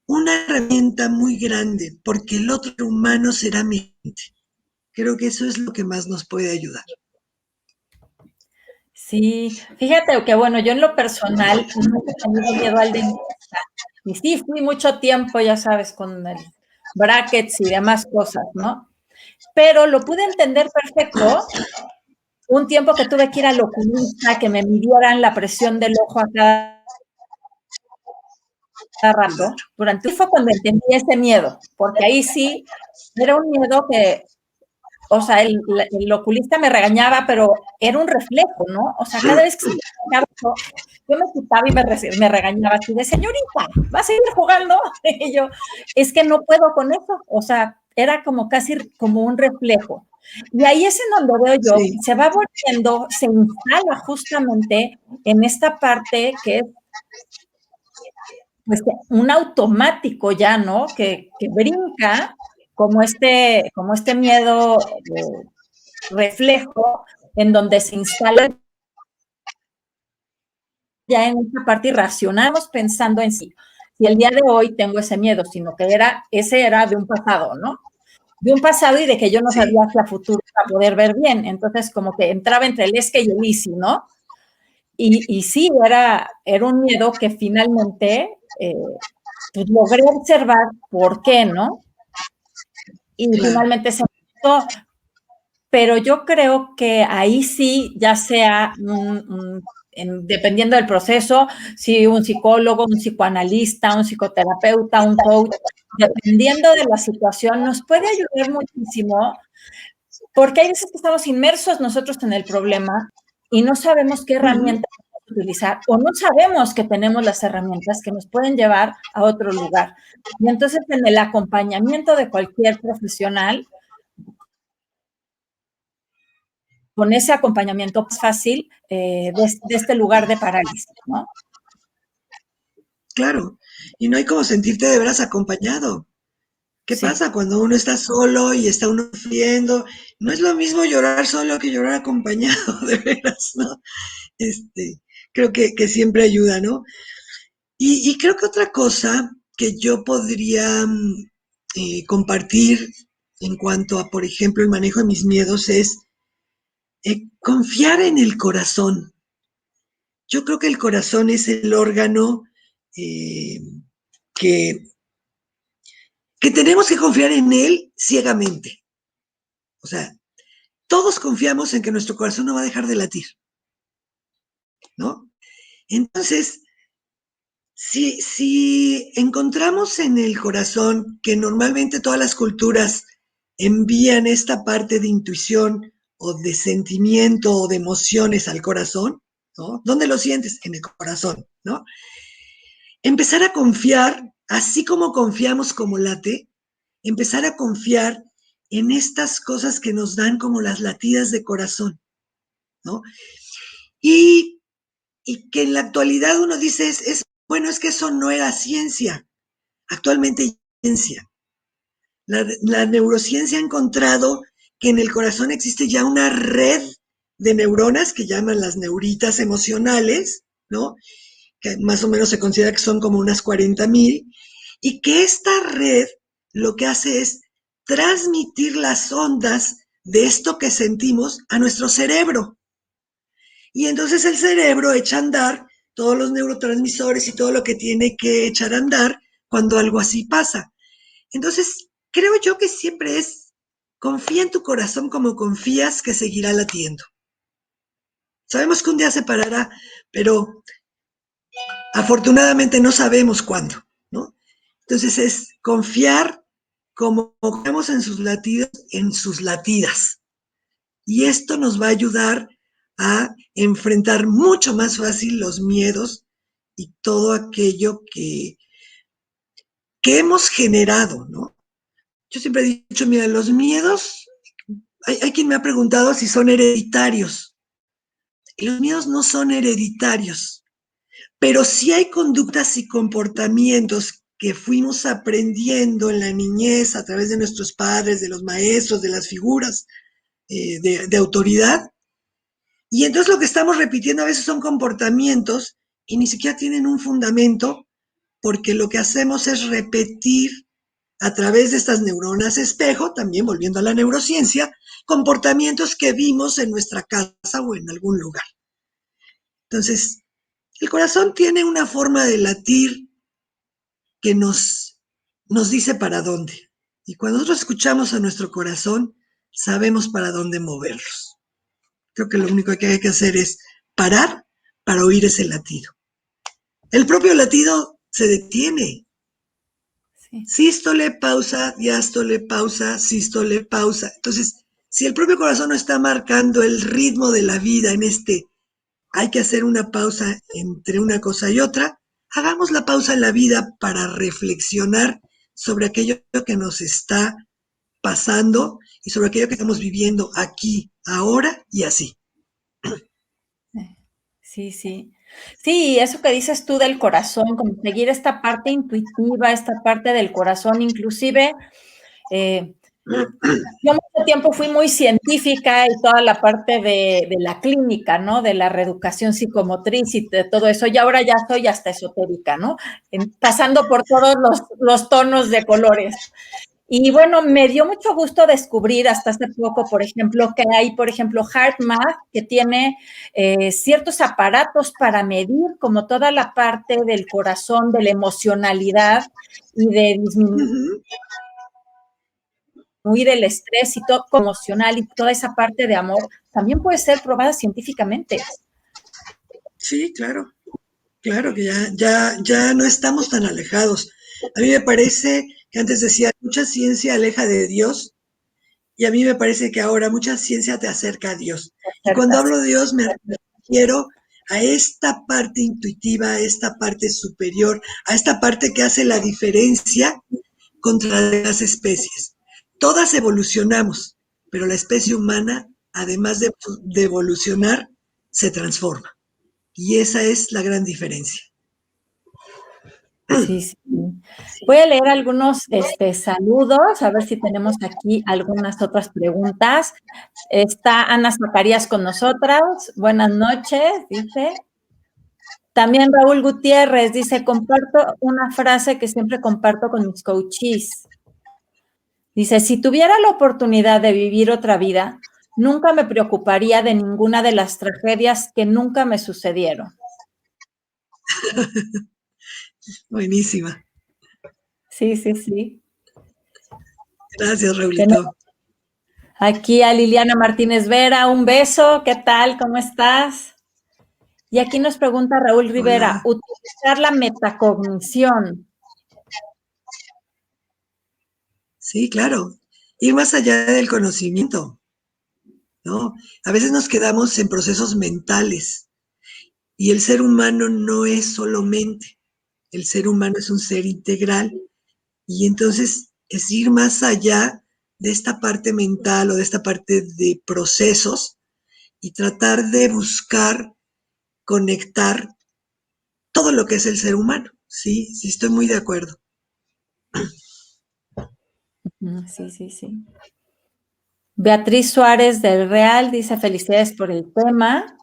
una herramienta muy grande, porque el otro humano será mi mente. Creo que eso es lo que más nos puede ayudar. Sí, fíjate que bueno, yo en lo personal nunca he tenido miedo al dentista. Y sí, fui mucho tiempo, ya sabes, con el brackets y demás cosas, ¿no? Pero lo pude entender perfecto un tiempo que tuve que ir al oculista, que me midieran la presión del ojo a cada rato. Durante fue cuando entendí ese miedo, porque ahí sí era un miedo que, o sea, el oculista me regañaba, pero era un reflejo, ¿no? O sea, cada vez que se me regañaba, yo me quitaba y me regañaba así de, señorita, ¿va a seguir jugando? Y yo, es que no puedo con eso. O sea, era como casi como un reflejo. Y ahí es en donde veo yo, Sí, se va volviendo, se instala justamente en esta parte que es pues un automático ya, ¿no? Que brinca como este miedo reflejo en donde se instala ya en esa parte irracional, pensando en sí. Si el día de hoy tengo ese miedo, sino que ese era de un pasado, ¿no? De un pasado y de que yo no sí, sabía hacia futuro para poder ver bien. Entonces, como que entraba entre el es que y el easy, ¿no? Y sí, era un miedo que finalmente pues logré observar por qué, ¿no? Y claro. finalmente se empezó. Pero yo creo que ahí sí, ya sea dependiendo del proceso, si un psicólogo, un psicoanalista, un psicoterapeuta, un coach, dependiendo de la situación, nos puede ayudar muchísimo, porque hay veces que estamos inmersos nosotros en el problema y no sabemos qué Uh-huh. herramientas utilizar o no sabemos que tenemos las herramientas que nos pueden llevar a otro lugar. Y entonces en el acompañamiento de cualquier profesional, con ese acompañamiento fácil de este lugar de parálisis, ¿no? Claro. Y no hay como sentirte de veras acompañado. ¿Qué Sí. pasa cuando uno está solo y está uno sufriendo? No es lo mismo llorar solo que llorar acompañado, de veras, ¿no? Creo que siempre ayuda, ¿no? Y creo que otra cosa que yo podría compartir en cuanto a, por ejemplo, el manejo de mis miedos es confiar en el corazón. Yo creo que el corazón es el órgano eh, que, que tenemos que confiar en él ciegamente. O sea, todos confiamos en que nuestro corazón no va a dejar de latir, ¿no? Entonces, si encontramos en el corazón que normalmente todas las culturas envían esta parte de intuición o de sentimiento o de emociones al corazón, ¿no? ¿Dónde lo sientes? En el corazón, ¿no? Empezar a confiar, así como confiamos como late, empezar a confiar en estas cosas que nos dan como las latidas de corazón, ¿no? Y, y que en la actualidad uno dice, bueno, es que eso no era ciencia. Actualmente hay ciencia. La neurociencia ha encontrado que en el corazón existe ya una red de neuronas que llaman las neuritas emocionales, ¿no? Que más o menos se considera que son como unas 40,000, y que esta red lo que hace es transmitir las ondas de esto que sentimos a nuestro cerebro. Y entonces el cerebro echa a andar todos los neurotransmisores y todo lo que tiene que echar a andar cuando algo así pasa. Entonces, creo yo que siempre confía en tu corazón como confías que seguirá latiendo. Sabemos que un día se parará, pero afortunadamente no sabemos cuándo, ¿no? Entonces es confiar como confiamos en sus latidos, en sus latidas. Y esto nos va a ayudar a enfrentar mucho más fácil los miedos y todo aquello que hemos generado, ¿no? Yo siempre he dicho, mira, los miedos, hay quien me ha preguntado si son hereditarios. Y los miedos no son hereditarios, pero sí hay conductas y comportamientos que fuimos aprendiendo en la niñez a través de nuestros padres, de los maestros, de las figuras de autoridad. Y entonces lo que estamos repitiendo a veces son comportamientos y ni siquiera tienen un fundamento, porque lo que hacemos es repetir a través de estas neuronas espejo, también volviendo a la neurociencia, comportamientos que vimos en nuestra casa o en algún lugar. Entonces, el corazón tiene una forma de latir que nos dice para dónde. Y cuando nosotros escuchamos a nuestro corazón, sabemos para dónde moverlos. Creo que lo único que hay que hacer es parar para oír ese latido. El propio latido se detiene. Sí. Sístole, pausa, diástole, pausa, sístole, pausa. Entonces, si el propio corazón no está marcando el ritmo de la vida en hay que hacer una pausa entre una cosa y otra, hagamos la pausa en la vida para reflexionar sobre aquello que nos está pasando y sobre aquello que estamos viviendo aquí, ahora y así. Sí, sí. Sí, eso que dices tú del corazón, como seguir esta parte intuitiva, esta parte del corazón, inclusive, yo mucho tiempo fui muy científica y toda la parte de la clínica, ¿no? De la reeducación psicomotriz y de todo eso, y ahora ya soy hasta esotérica, ¿no? Pasando por todos los tonos de colores. Y bueno, me dio mucho gusto descubrir hasta hace poco, por ejemplo, que hay, por ejemplo, HeartMath, que tiene ciertos aparatos para medir como toda la parte del corazón, de la emocionalidad y de disminuir el estrés y todo emocional y toda esa parte de amor, también puede ser probada científicamente. Sí, claro. Claro que ya no estamos tan alejados. A mí me parece que antes decía, mucha ciencia aleja de Dios, y a mí me parece que ahora mucha ciencia te acerca a Dios. Y cuando hablo de Dios me refiero a esta parte intuitiva, a esta parte superior, a esta parte que hace la diferencia contra las especies. Todas evolucionamos, pero la especie humana, además de evolucionar, se transforma. Y esa es la gran diferencia. Sí, sí. Voy a leer algunos saludos, a ver si tenemos aquí algunas otras preguntas. Está Ana Zacarías con nosotras. Buenas noches, dice. También Raúl Gutiérrez dice, comparto una frase que siempre comparto con mis coaches. Dice, si tuviera la oportunidad de vivir otra vida, nunca me preocuparía de ninguna de las tragedias que nunca me sucedieron. Buenísima. Sí, sí, sí. Gracias, Raulito. Aquí a Liliana Martínez Vera, un beso, ¿qué tal? ¿Cómo estás? Y aquí nos pregunta Raúl Rivera, Hola. utilizar la metacognición. Sí, claro. Ir más allá del conocimiento, ¿no? A veces nos quedamos en procesos mentales y el ser humano no es solo mente. El ser humano es un ser integral y entonces es ir más allá de esta parte mental o de esta parte de procesos y tratar de buscar conectar todo lo que es el ser humano. Sí, sí, estoy muy de acuerdo. Sí, sí, sí. Beatriz Suárez del Real dice felicidades por el tema.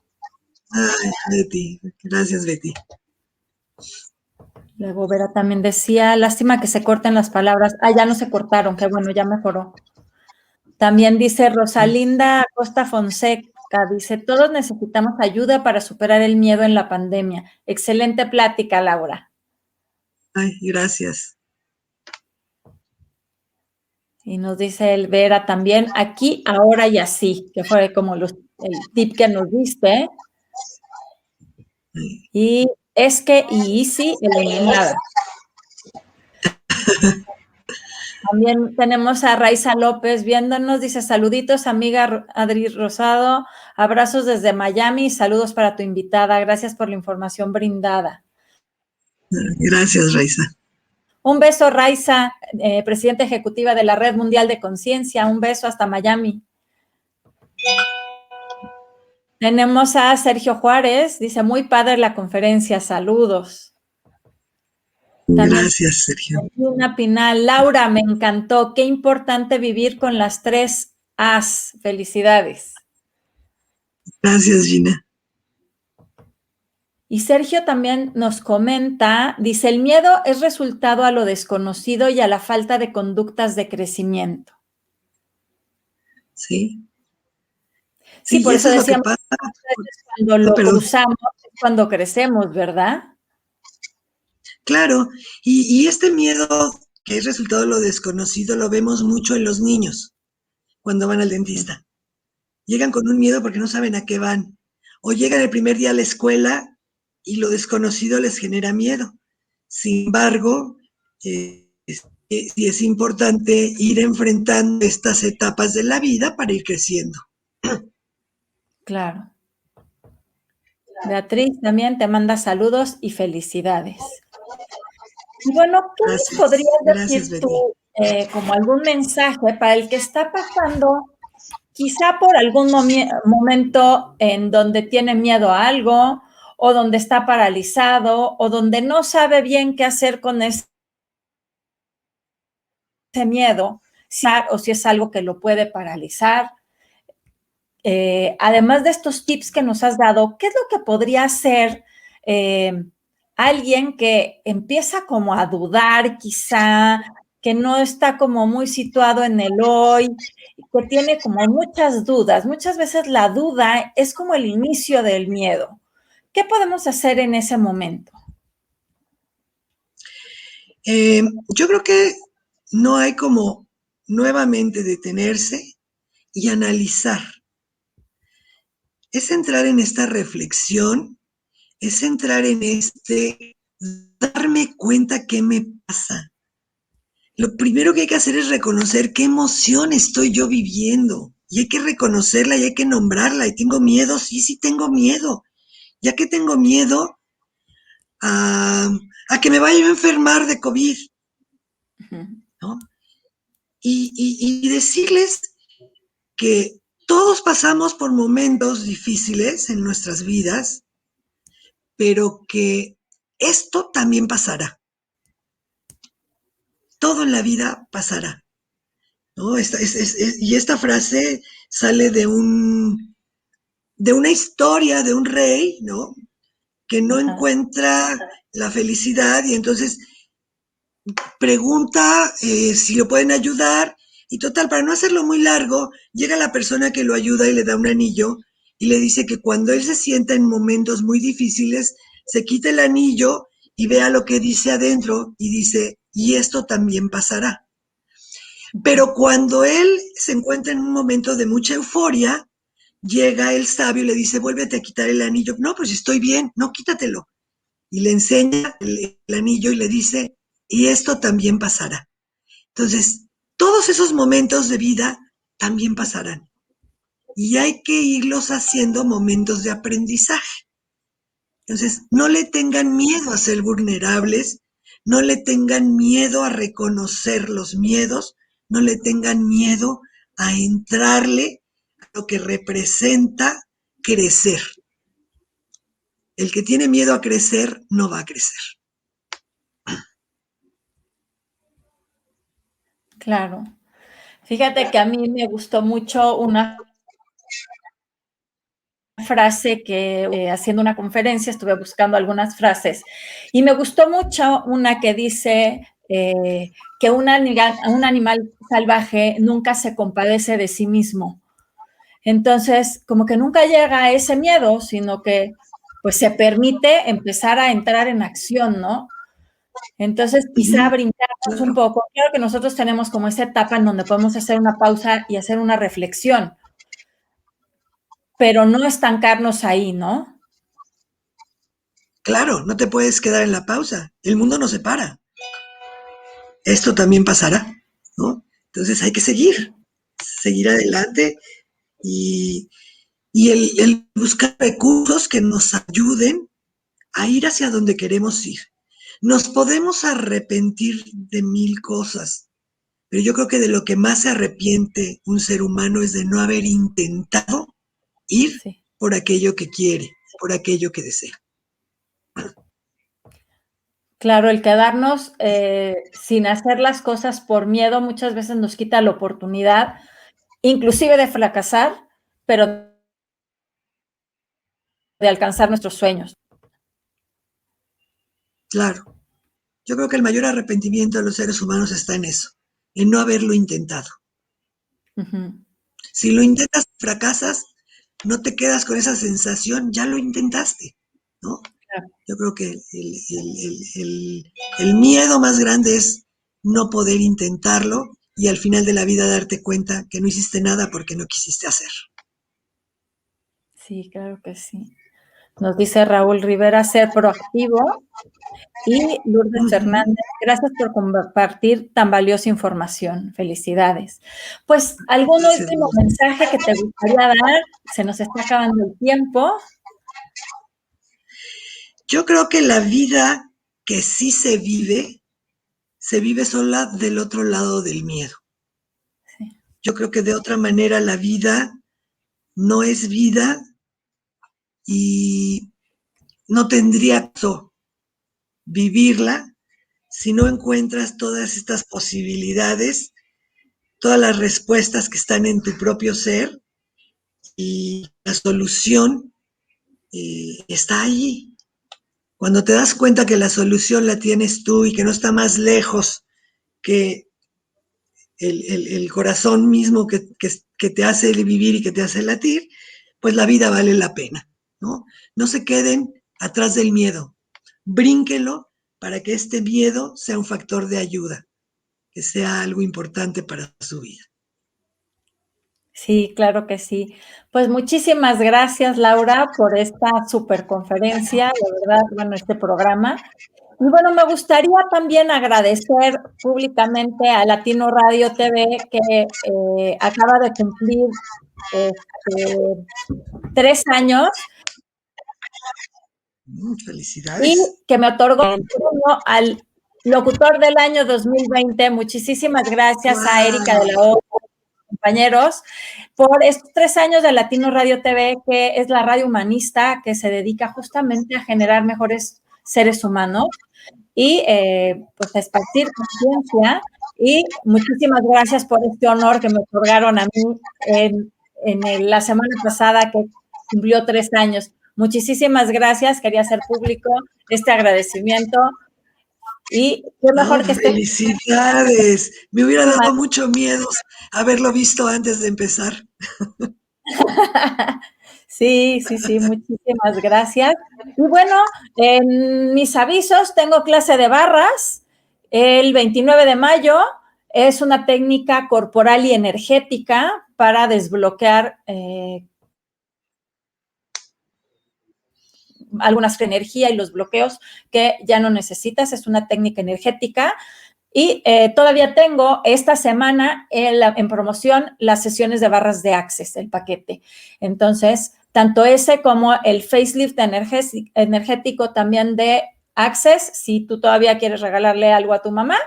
Ay, Betty, gracias, Betty. Luego Vera también decía, lástima que se corten las palabras. Ah, ya no se cortaron, qué bueno, ya mejoró. También dice Rosalinda Costa Fonseca, dice, todos necesitamos ayuda para superar el miedo en la pandemia. Excelente plática, Laura. Ay, gracias. Y nos dice el Vera también, aquí, ahora y así, que fue como el tip que nos diste. Ay. Y es que y easy, eliminada. También tenemos a Raiza López viéndonos, dice saluditos, amiga Adri Rosado, abrazos desde Miami, saludos para tu invitada, gracias por la información brindada. Gracias, Raiza. Un beso, Raiza, presidenta ejecutiva de la Red Mundial de Conciencia, un beso hasta Miami. Tenemos a Sergio Juárez, dice muy padre la conferencia, saludos. También Gracias, Sergio. Una Pinal, Laura, me encantó, qué importante vivir con las 3 As, felicidades. Gracias, Gina. Y Sergio también nos comenta, dice, el miedo es resultado a lo desconocido y a la falta de conductas de crecimiento. Sí. Sí, por eso eso es lo que decíamos, pasa. cuando lo Perdón. cruzamos es cuando crecemos, ¿verdad? Claro, y este miedo que es resultado de lo desconocido lo vemos mucho en los niños cuando van al dentista. Llegan con un miedo porque no saben a qué van. O llegan el primer día a la escuela y lo desconocido les genera miedo. Sin embargo, sí es importante ir enfrentando estas etapas de la vida para ir creciendo. Claro. Beatriz también te manda saludos y felicidades. Y bueno, ¿qué Gracias. nos podrías Gracias, decir Betty. tú como algún mensaje para el que está pasando quizá por algún momento en donde tiene miedo a algo o donde está paralizado o donde no sabe bien qué hacer con ese miedo o si es algo que lo puede paralizar? Además de estos tips que nos has dado, ¿qué es lo que podría hacer alguien que empieza como a dudar quizá, que no está como muy situado en el hoy, que tiene como muchas dudas? Muchas veces la duda es como el inicio del miedo. ¿Qué podemos hacer en ese momento? Yo creo que no hay como nuevamente detenerse y analizar. Es entrar en esta reflexión, es entrar en darme cuenta qué me pasa. Lo primero que hay que hacer es reconocer qué emoción estoy yo viviendo. Y hay que reconocerla y hay que nombrarla. Y tengo miedo, sí tengo miedo. Ya que tengo miedo a que me vaya a enfermar de COVID, ¿no? Y decirles que todos pasamos por momentos difíciles en nuestras vidas, pero que esto también pasará. todo en la vida pasará, ¿no? Y esta frase sale de una historia de un rey, ¿no? Que no encuentra la felicidad y entonces pregunta si lo pueden ayudar y total, para no hacerlo muy largo, llega la persona que lo ayuda y le da un anillo y le dice que cuando él se sienta en momentos muy difíciles, se quite el anillo y vea lo que dice adentro y dice, y esto también pasará. Pero cuando él se encuentra en un momento de mucha euforia, llega el sabio y le dice, vuélvete a quitar el anillo. No, pues estoy bien, no, quítatelo. Y le enseña el anillo y le dice, y esto también pasará. Entonces, todos esos momentos de vida también pasarán. Y hay que irlos haciendo momentos de aprendizaje. Entonces, no le tengan miedo a ser vulnerables, no le tengan miedo a reconocer los miedos, no le tengan miedo a entrarle a lo que representa crecer. El que tiene miedo a crecer no va a crecer. Claro. Fíjate que a mí me gustó mucho una frase que haciendo una conferencia estuve buscando algunas frases y me gustó mucho una que dice que un animal salvaje nunca se compadece de sí mismo. Entonces, como que nunca llega a ese miedo, sino que pues se permite empezar a entrar en acción, ¿no? Entonces, quizá brincarnos un poco. Claro que nosotros tenemos como esa etapa en donde podemos hacer una pausa y hacer una reflexión, pero no estancarnos ahí, ¿no? Claro, no te puedes quedar en la pausa. El mundo no se para. Esto también pasará, ¿no? Entonces hay que seguir adelante y, el buscar recursos que nos ayuden a ir hacia donde queremos ir. Nos podemos arrepentir de mil cosas, pero yo creo que de lo que más se arrepiente un ser humano es de no haber intentado ir por aquello que quiere, por aquello que desea. Claro, el quedarnos sin hacer las cosas por miedo muchas veces nos quita la oportunidad, inclusive de fracasar, pero de alcanzar nuestros sueños. Claro. Yo creo que el mayor arrepentimiento de los seres humanos está en eso, en no haberlo intentado. Si lo intentas y fracasas, no te quedas con esa sensación, ya lo intentaste, ¿no? Yo creo que el miedo más grande es no poder intentarlo y al final de la vida darte cuenta que no hiciste nada porque no quisiste hacer. Sí, claro que sí. Nos dice Raúl Rivera, ser proactivo. Y Lourdes Fernández, gracias por compartir tan valiosa información. Felicidades. Pues, ¿algún último mensaje que te gustaría dar? Se nos está acabando el tiempo. Yo creo que la vida que sí se vive sola del otro lado del miedo. Sí. Yo creo que de otra manera la vida no es vida y no tendría que vivirla si no encuentras todas estas posibilidades, todas las respuestas que están en tu propio ser y la solución está allí. Cuando te das cuenta que la solución la tienes tú y que no está más lejos que el corazón mismo que te hace vivir y que te hace latir, pues la vida vale la pena, ¿no? No se queden atrás del miedo, brínquenlo para que este miedo sea un factor de ayuda, que sea algo importante para su vida. Sí, claro que sí. Pues muchísimas gracias, Laura, por esta súper conferencia, de verdad, bueno, este programa. Y bueno, me gustaría también agradecer públicamente a Latino Radio TV que acaba de cumplir 3 años. Felicidades. Y que me otorgó el premio al Locutor del Año 2020. Muchísimas gracias a Erika de la O, compañeros, por estos 3 años de Latino Radio TV, que es la radio humanista que se dedica justamente a generar mejores seres humanos. y pues a esparcir conciencia. Y muchísimas gracias por este honor que me otorgaron a mí la semana pasada, que cumplió 3 años. Muchísimas gracias, quería hacer público este agradecimiento. Y qué mejor que esté. Felicidades. Me hubiera dado mucho miedo haberlo visto antes de empezar. Sí, muchísimas gracias. Y bueno, en mis avisos tengo clase de barras el 29 de mayo. Es una técnica corporal y energética para desbloquear algunas energía y los bloqueos que ya no necesitas. Es una técnica energética. Y todavía tengo esta semana en promoción las sesiones de barras de Access, el paquete. Entonces, tanto ese como el facelift energético también de Access, si tú todavía quieres regalarle algo a tu mamá,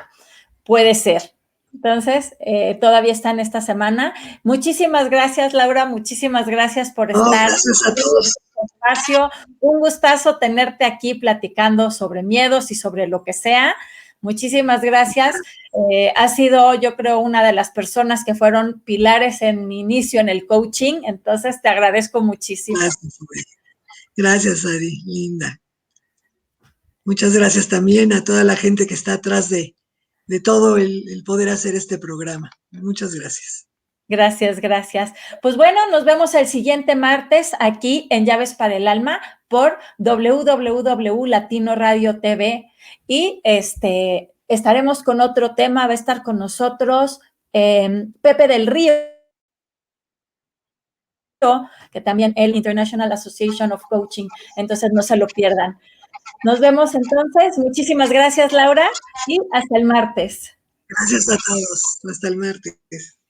puede ser. Entonces, todavía está en esta semana. Muchísimas gracias, Laura. Muchísimas gracias por estar. Gracias a todos. En este espacio. Un gustazo tenerte aquí platicando sobre miedos y sobre lo que sea. Muchísimas gracias. Has sido, yo creo, una de las personas que fueron pilares en mi inicio en el coaching. Entonces, te agradezco muchísimo. Gracias, Adi, linda. Muchas gracias también a toda la gente que está atrás de todo el poder hacer este programa. Muchas gracias. Gracias. Pues bueno, nos vemos el siguiente martes aquí en Llaves para el Alma por www Latino Radio TV y estaremos con otro tema. Va a estar con nosotros Pepe del Río, que también el International Association of Coaching, entonces no se lo pierdan. Nos vemos entonces. Muchísimas gracias, Laura, y hasta el martes. Gracias a todos. Hasta el martes.